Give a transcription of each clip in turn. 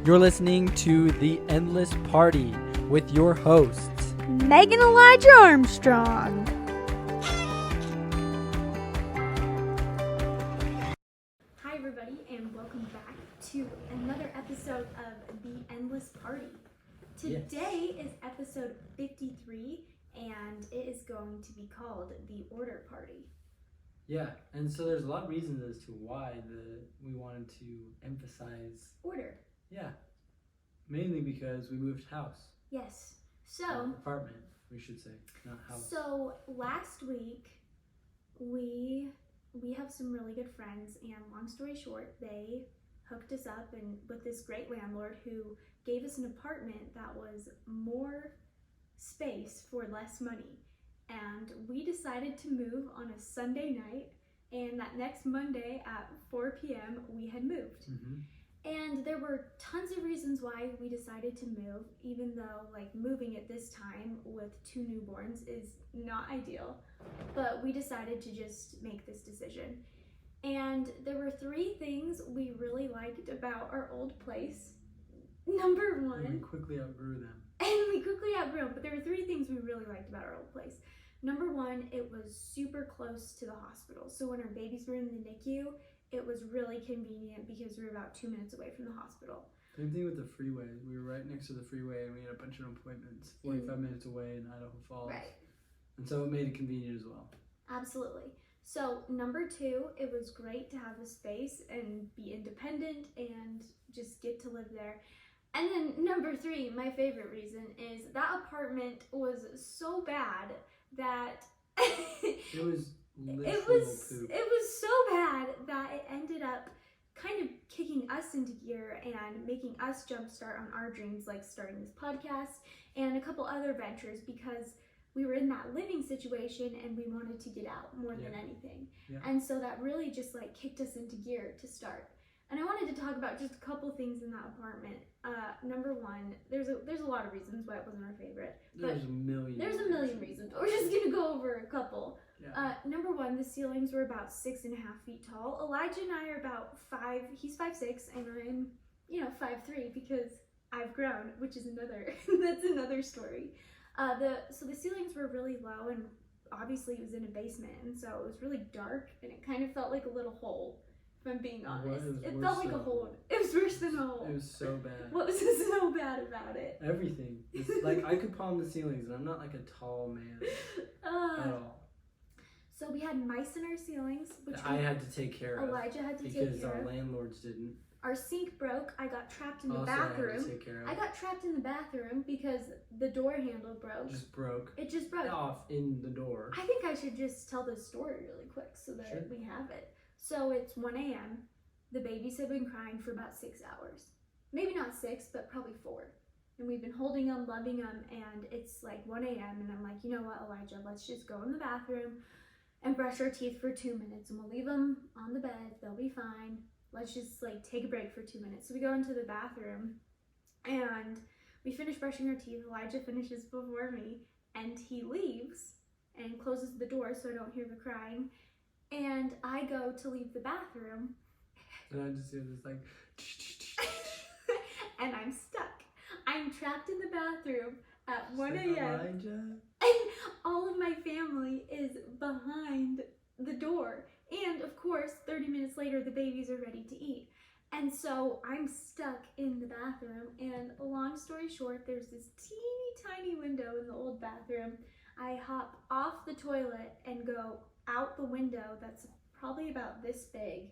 You're listening to The Endless Party with your hosts, Megan Elijah Armstrong. Hi everybody and welcome back to another episode of The Endless Party. Today is episode 53 and it is going to be called The Order Party. Yeah, and so there's a lot of reasons as to why we wanted to emphasize order. Yeah, mainly because we moved house. Yes. So apartment, we should say, not house. So last week we have some really good friends, and long story short, they hooked us up and with this great landlord who gave us an apartment that was more space for less money. And we decided to move on a Sunday night, and that next Monday at 4 p.m. we had moved. Mm-hmm. And there were tons of reasons why we decided to move, even though moving at this time with 2 newborns is not ideal. But we decided to just make this decision. And there were 3 things we really liked about our old place. Number 1. And we quickly outgrew them. But there were 3 things we really liked about our old place. Number 1, it was super close to the hospital. So when our babies were in the NICU, it was really convenient because we were about 2 minutes away from the hospital. Same thing with the freeway. We were right next to the freeway and we had a bunch of appointments 45 minutes away in Idaho Falls. Right. And so it made it convenient as well. Absolutely. So number 2, it was great to have a space and be independent and just get to live there. And then number 3, my favorite reason, is that apartment was so bad that it was poop. It was so bad that it ended up kind of kicking us into gear and making us jumpstart on our dreams, like starting this podcast and a couple other ventures, because we were in that living situation and we wanted to get out more than anything. Yeah. And so that really just kicked us into gear to start. And I wanted to talk about just a couple things in that apartment. Number 1, there's a lot of reasons why it wasn't our favorite. There's a million reasons. We're just gonna go over a couple. Yeah. Number 1, the ceilings were about 6.5 feet tall. Elijah and I are about 5. He's 5'6", and I'm 5'3", because I've grown, which is that's another story. So the ceilings were really low, and obviously it was in a basement, and so it was really dark, and it kind of felt like a little hole. If I'm being honest, it felt like a hole. It was worse than a hole. It was so bad. What was so bad about it? Everything. It's I could palm the ceilings, and I'm not a tall man at all. So we had mice in our ceilings, which I had to take care of. Elijah had to take because care our of. landlords didn't. Our sink broke. I got trapped in the Also, bathroom. I had to take care of. I got trapped in the bathroom because the door handle broke. It just broke. Off in the door. I think I should just tell this story really quick so that we have it. So it's 1 a.m. The babies have been crying for about 6 hours. Maybe not 6, but probably 4. And we've been holding them, loving them, and it's 1 a.m. and I'm like, you know what, Elijah, let's just go in the bathroom and brush our teeth for 2 minutes, and we'll leave them on the bed. They'll be fine. Let's just take a break for 2 minutes. So we go into the bathroom and we finish brushing our teeth. Elijah finishes before me, and he leaves and closes the door so I don't hear the crying. And I go to leave the bathroom. And I just hear this and I'm stuck. I'm trapped in the bathroom at 1 a.m. Elijah. And all of my family is behind the door. And of course, 30 minutes later, the babies are ready to eat. And so I'm stuck in the bathroom. And long story short, there's this teeny tiny window in the old bathroom. I hop off the toilet and go out the window that's probably about this big.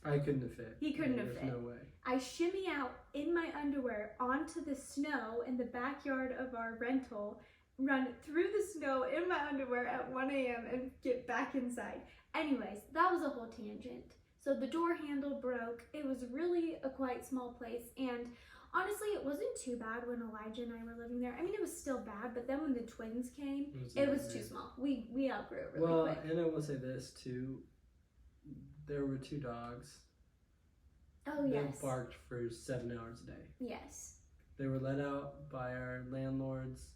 I couldn't have fit. He couldn't have fit. There's no way. I shimmy out in my underwear onto the snow in the backyard of our rental, run through the snow in my underwear at 1 a.m. and get back inside. Anyways, that was a whole tangent. So the door handle broke. It was really a quite small place, and honestly, it wasn't too bad when Elijah and I were living there. I mean, it was still bad, but then when the twins came, it was too small. We outgrew it really quick. Well, and I will say this too. There were 2 dogs. Oh, yes. They barked for 7 hours a day. Yes. They were let out by our landlords.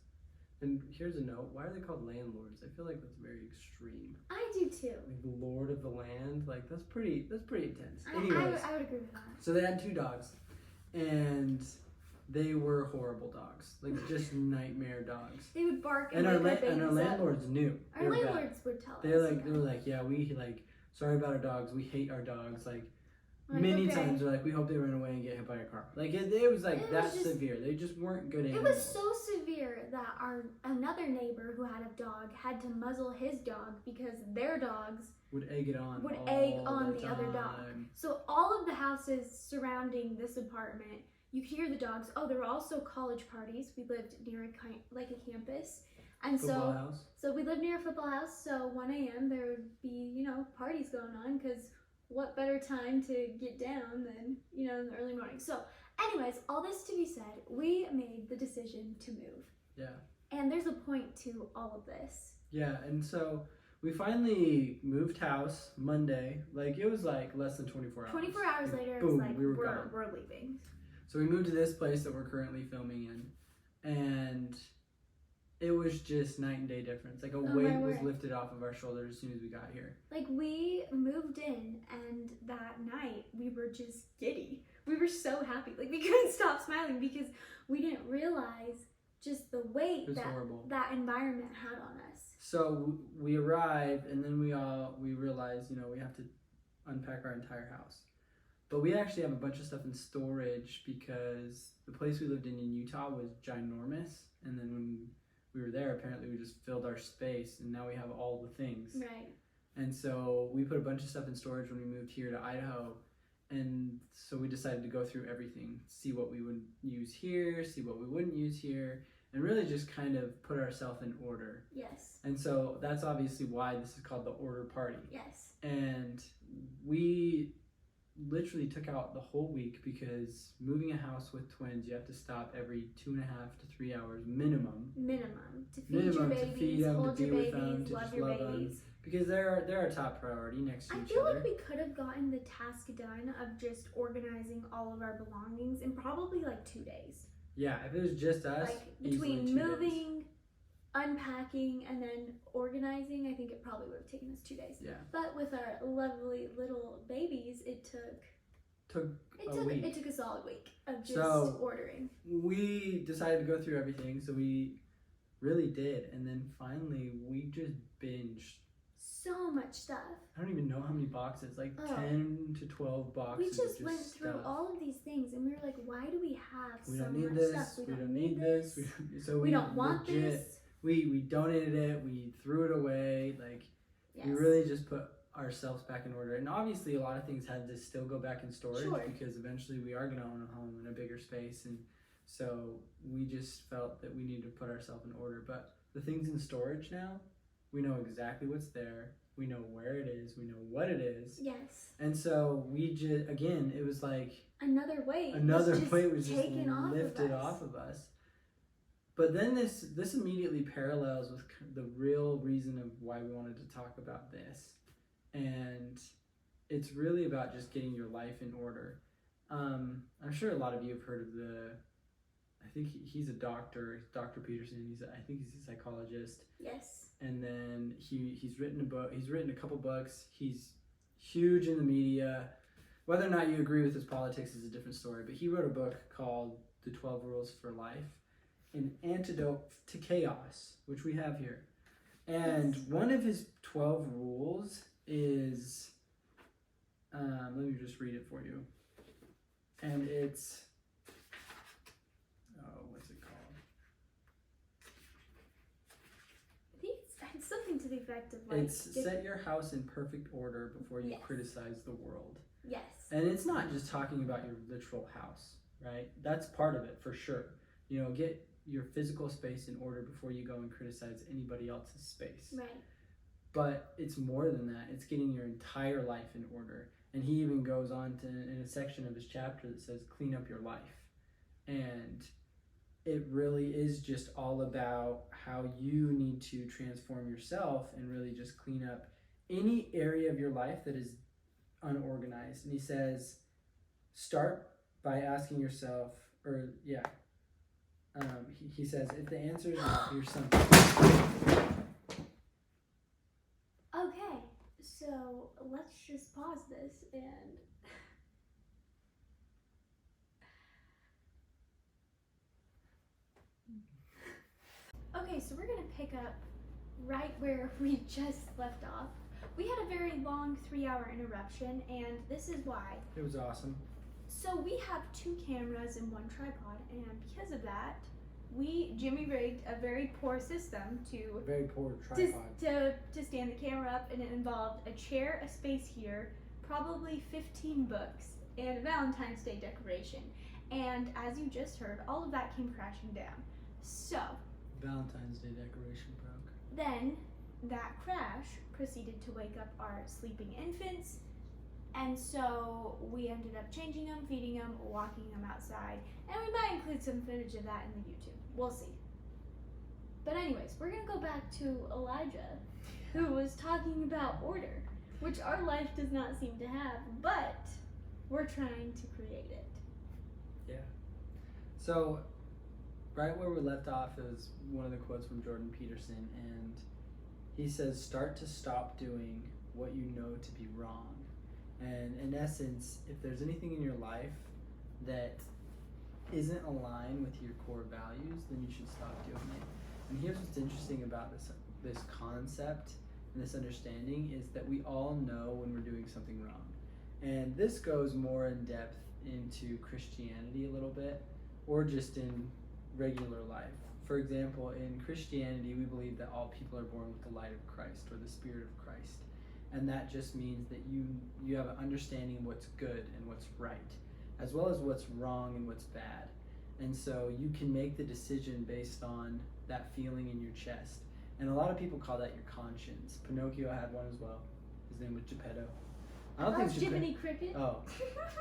And here's a note. Why are they called landlords? I feel like that's very extreme. I do too. Lord of the land. That's pretty intense. Anyways, I would agree with that. So they had 2 dogs. and they were horrible dogs, like just nightmare dogs. They would bark And wake our our landlords knew. Our landlords would tell us. They were like, yeah, we like sorry about our dogs. We hate our dogs. Like many okay. times, they're like, we hope they run away and get hit by a car. Like it was like It that was just, severe. They just weren't good animals. It was so severe that another neighbor who had a dog had to muzzle his dog because their dogs would egg it on. Would all egg on the time. other dog. So all of the houses surrounding this apartment, you could hear the dogs. Oh, there were also college parties. We lived near a campus. And football house. So we lived near a football house. So 1 a.m. there would be, parties going on because what better time to get down than, in the early morning. So anyways, all this to be said, we made the decision to move. Yeah. And there's a point to all of this. Yeah, and so we finally moved house Monday. Like it was like less than 24 hours. 24 hours later, boom, it's like we're leaving. So we moved to this place that we're currently filming in, and it was just night and day difference. Like a weight was lifted off of our shoulders as soon as we got here. Like we moved in, and that night we were just giddy. We were so happy. Like we couldn't stop smiling because we didn't realize just the weight that environment had on us. So we arrived, and then we realized, we have to unpack our entire house. But we actually have a bunch of stuff in storage because the place we lived in Utah was ginormous, and then when we were there, apparently we just filled our space, and now we have all the things. Right. And so we put a bunch of stuff in storage when we moved here to Idaho, and so we decided to go through everything, see what we would use here, see what we wouldn't use here, and really just kind of put ourselves in order. Yes. And so that's obviously why this is called the order party. Yes. And we literally took out the whole week because moving a house with twins, you have to stop every 2.5 to 3 hours minimum. To feed your babies, to feed them, hold to be your with babies, them, to love just your love babies. them. Because they're our top priority next to I each feel other. like we could have gotten the task done of just organizing all of our belongings in probably like 2 days. Yeah, if it was just us, like between easily 2 moving, days. unpacking, and then organizing, I think it probably would have taken us 2 days. Yeah. But with our lovely little babies, it took a week. It took a solid week of just ordering. We decided to go through everything, so we really did, and then finally we just binged so much stuff. I don't even know how many boxes, like 10 to 12 boxes. We just went stuff. through all of these things, and we were like, why do we have we so don't need much this, stuff? We don't need this. We don't want this. We donated it. We threw it away. Like yes. we really just put ourselves back in order. And obviously, a lot of things had to still go back in storage because eventually we are going to own a home in a bigger space, and so we just felt that we needed to put ourselves in order. But the things in storage now, we know exactly what's there. We know where it is. We know what it is. Yes. And so we just, again, it was like another weight was just taken lifted off of us. But then this immediately parallels with the real reason of why we wanted to talk about this. And it's really about just getting your life in order. I'm sure a lot of you have heard of I think he's a doctor, Dr. Peterson. I think he's a psychologist. Yes. And then he's written a book. He's written a couple books. He's huge in the media. Whether or not you agree with his politics is a different story. But he wrote a book called The 12 Rules for Life, an antidote to chaos, which we have here. And one of his 12 rules is, let me just read it for you. And it's, what's it called? It's something to the effect of like... It's set your house in perfect order before you criticize the world. Yes. And it's not just talking about your literal house, right? That's part of it, for sure. Get your physical space in order before you go and criticize anybody else's space. Right. But it's more than that. It's getting your entire life in order. And he even goes on to, in a section of his chapter that says, clean up your life. And it really is just all about how you need to transform yourself and really just clean up any area of your life that is unorganized. And he says, start by asking yourself, he says, if the answer is no, here's something. Okay, so let's just pause this and Okay, so we're gonna pick up right where we just left off. We had a very long 3-hour interruption, and this is why. It was awesome. So we have 2 cameras and 1 tripod, and because of that, Jimmy rigged a very poor system to Very poor tripod. to stand the camera up, and it involved a chair, a space here, probably 15 books, and a Valentine's Day decoration. And as you just heard, all of that came crashing down. So Valentine's Day decoration broke. then that crash proceeded to wake up our sleeping infants, and so we ended up changing them, feeding them, walking them outside, and we might include some footage of that in the YouTube. We'll see. But anyways, we're gonna go back to Elijah, who was talking about order, which our life does not seem to have, but we're trying to create it. Yeah. So, right where we left off is one of the quotes from Jordan Peterson, and he says, "Start to stop doing what you know to be wrong." And in essence, if there's anything in your life that isn't aligned with your core values, then you should stop doing it. And here's what's interesting about this concept and this understanding is that we all know when we're doing something wrong. And this goes more in depth into Christianity a little bit, or just in regular life. For example, in Christianity, we believe that all people are born with the light of Christ or the Spirit of Christ. And that just means that you have an understanding of what's good and what's right, as well as what's wrong and what's bad. And so you can make the decision based on that feeling in your chest. And a lot of people call that your conscience. Pinocchio had one as well. His name was Geppetto. I don't think Jiminy Cricket. Oh,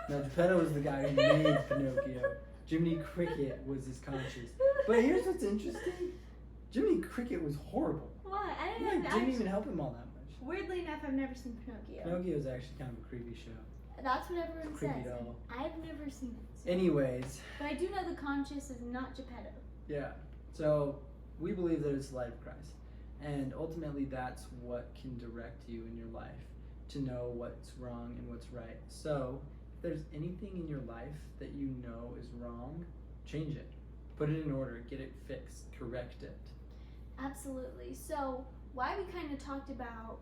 no, Geppetto was the guy who made Pinocchio. Jiminy Cricket was his conscience. But here's what's interesting. Jiminy Cricket was horrible. Why? I He didn't even help him all that much. Weirdly enough, I've never seen Pinocchio. Pinocchio is actually kind of a creepy show. That's what everyone Creepy says. doll. I've never seen it. So. Anyways, But I do know the conscious is not Geppetto. yeah. So we believe that it's the light of Christ. And ultimately that's what can direct you in your life to know what's wrong and what's right. So if there's anything in your life that you know is wrong, change it. Put it in order, get it fixed, correct it. Absolutely. So why we kind of talked about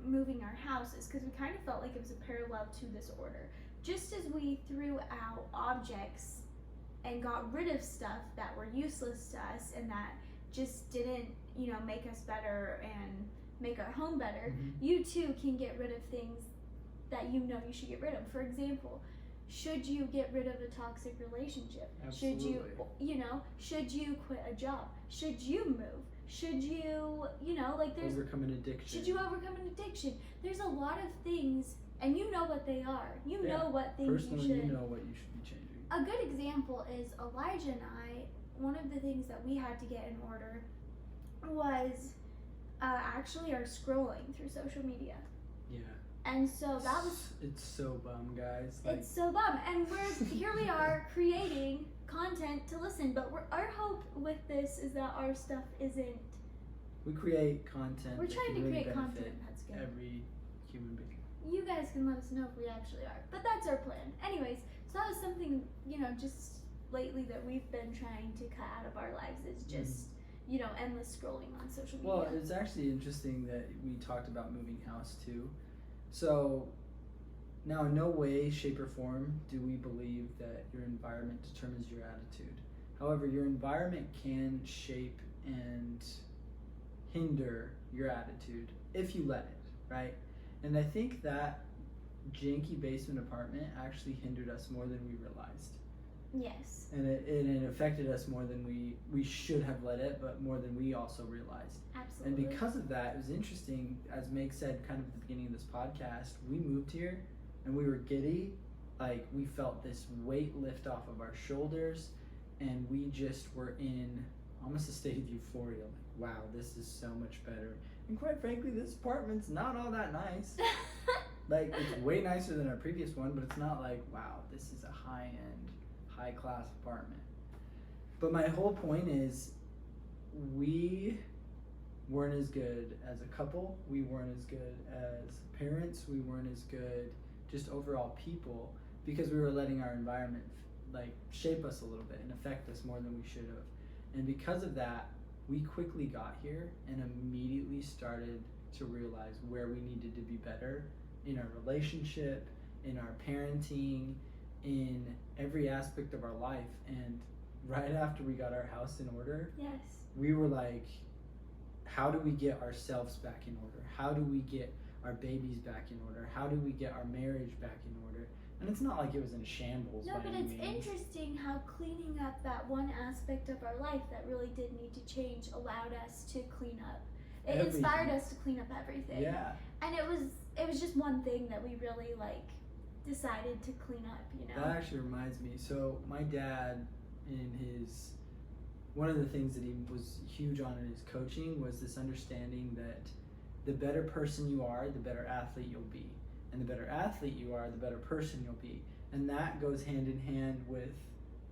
moving our houses, because we kind of felt like it was a parallel to this order. Just as we threw out objects and got rid of stuff that were useless to us and that just didn't, make us better and make our home better, you too can get rid of things that you should get rid of. For example, should you get rid of a toxic relationship? Absolutely. Should you quit a job? Should you move? Should you, there's overcome an addiction. Should you overcome an addiction? There's a lot of things, and you know what they are. You know what things personally, you should. you know what you should be changing. A good example is Elijah and I. One of the things that we had to get in order was actually our scrolling through social media. Yeah. And so that was. It's so bum, guys. It's so bum, and here we are creating content to listen. But our hope with this is that our stuff isn't. We create content. We're that trying can to really create benefit content that's good. every human being. You guys can let us know if we actually are, but that's our plan. Anyways, so that was something just lately that we've been trying to cut out of our lives is just endless scrolling on social media. Well, it's actually interesting that we talked about moving house too. So now in no way, shape, or form do we believe that your environment determines your attitude. However, your environment can shape and hinder your attitude if you let it, right? And I think that janky basement apartment actually hindered us more than we realized. Yes. And it affected us more than we should have let it, but more than we also realized. Absolutely. And because of that, it was interesting, as Meg said kind of at the beginning of this podcast, we moved here and we were giddy. Like, we felt this weight lift off of our shoulders, and we just were in almost a state of euphoria. Like, wow, this is so much better. And quite frankly, this apartment's not all that nice. Like, it's way nicer than our previous one, but it's not like, wow, this is a high-end, high-class apartment. But my whole point is, we weren't as good as a couple. We weren't as good as parents. We weren't as good just overall people, because we were letting our environment shape us a little bit and affect us more than we should have. And because of that, we quickly got here and immediately started to realize where we needed to be better in our relationship, in our parenting, in every aspect of our life. And right after we got our house in order, Yes. we were like, how do we get ourselves back in order? How do we get our babies back in order? How do we get our marriage back in order? And it's not like it was in shambles. No, but it's interesting how cleaning up that one aspect of our life that really did need to change allowed us to clean up. It inspired us to clean up everything. Yeah. And it was just one thing that we really decided to clean up, you know. That actually reminds me. So my dad, one of the things that he was huge on in his coaching was this understanding that the better person you are, the better athlete you'll be. And the better athlete you are, the better person you'll be. And that goes hand in hand with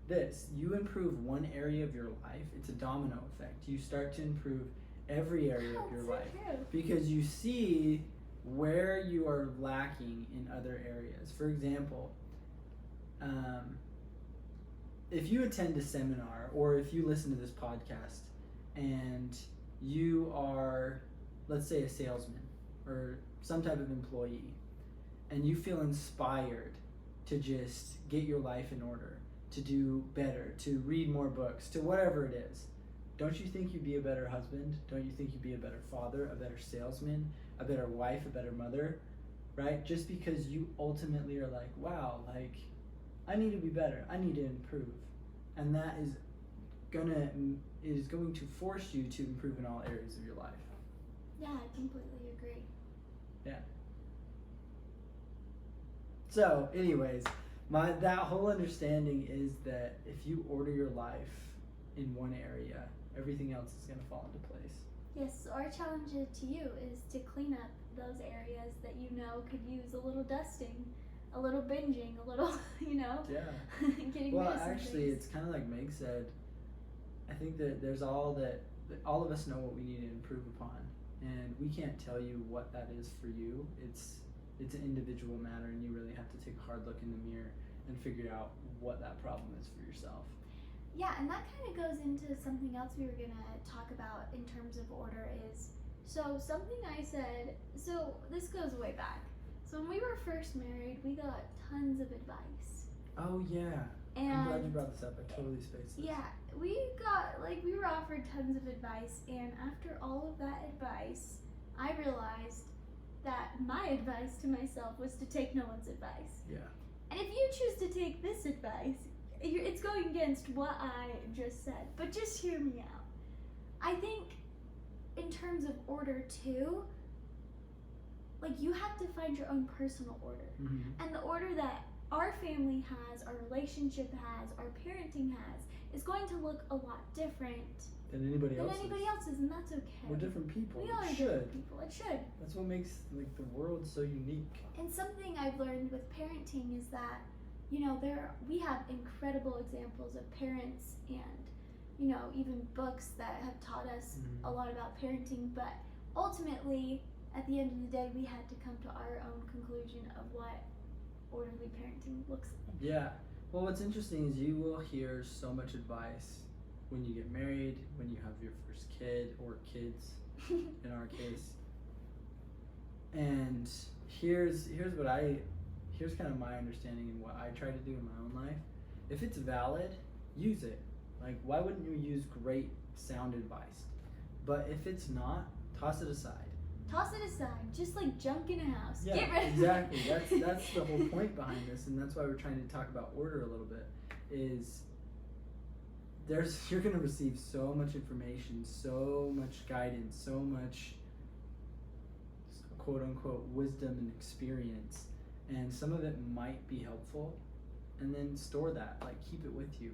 this. You improve one area of your life, it's a domino effect. You start to improve every area of your life. True. Because you see where you are lacking in other areas. For example, if you attend a seminar or if you listen to this podcast and you are, let's say, a salesman or some type of employee, and you feel inspired to just get your life in order, to do better, to read more books, to whatever it is, don't you think you'd be a better husband? Don't you think you'd be a better father, a better salesman, a better wife, a better mother, right? Just because you ultimately are like, wow, I need to be better. I need to improve. And that is going to force you to improve in all areas of your life. Yeah, I completely agree. Yeah. So, anyways, that whole understanding is that if you order your life in one area, everything else is going to fall into place. Yes, so our challenge to you is to clean up those areas that you know could use a little dusting, a little binging, a little, Yeah. getting Well, rid of some actually, things. it's kind of like Meg said. I think that there's all of us know what we need to improve upon, and we can't tell you what that is for you. It's an individual matter, and you really have to take a hard look in the mirror and figure out what that problem is for yourself. Yeah, and that kind of goes into something else we were going to talk about in terms of order is, so something I said, so this goes way back. So when we were first married, we got tons of advice. Oh, yeah. And I'm glad you brought this up. I totally spaced this. Yeah, we were offered tons of advice, and after all of that advice, I realized that my advice to myself was to take no one's advice. Yeah. And if you choose to take this advice, it's going against what I just said. But just hear me out. I think in terms of order too, you have to find your own personal order. Mm-hmm. And the order that our family has, our relationship has, our parenting has, is going to look a lot different than anybody else's, and that's okay. We're different people. We are different people. It should. That's what makes the world so unique. And something I've learned with parenting is that, we have incredible examples of parents and, even books that have taught us a lot about parenting, but ultimately, at the end of the day, we had to come to our own conclusion of what orderly parenting looks like. Yeah. Well, what's interesting is you will hear so much advice when you get married, when you have your first kid or kids, in our case. And here's kind of my understanding and what I try to do in my own life. If it's valid, use it. Why wouldn't you use great sound advice? But if it's not, toss it aside. Toss it aside, just like junk in a house. Yeah, Get rid of exactly. That's the whole point behind this, and that's why we're trying to talk about order a little bit. You're going to receive so much information, so much guidance, so much quote unquote wisdom and experience, and some of it might be helpful, and then store that, keep it with you,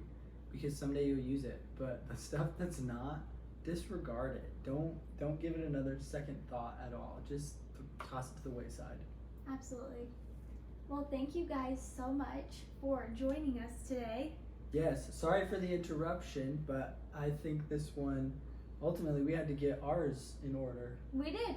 because someday you'll use it. But the stuff that's not, disregard it. Don't give it another second thought at all. Just toss it to the wayside. Absolutely. Well, thank you guys so much for joining us today. Yes, sorry for the interruption, but I think this one ultimately we had to get ours in order. We did.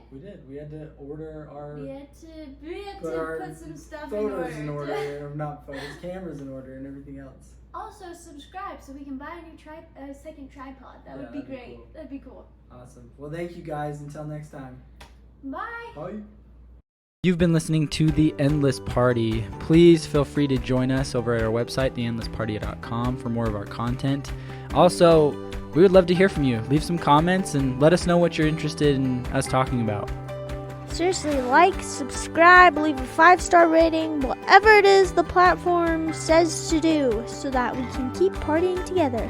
We had to order our. We had to put some stuff photos in order. or not photos, cameras in order, and everything else. Also, subscribe so we can buy a new second tripod. That would be great. Cool. That'd be cool. Awesome. Well, thank you guys. Until next time. Bye. Bye. You've been listening to The Endless Party. Please feel free to join us over at our website, theendlessparty.com, for more of our content. Also, we would love to hear from you. Leave some comments and let us know what you're interested in us talking about. Seriously, like, subscribe, leave a 5-star rating, whatever it is the platform says to do, so that we can keep partying together.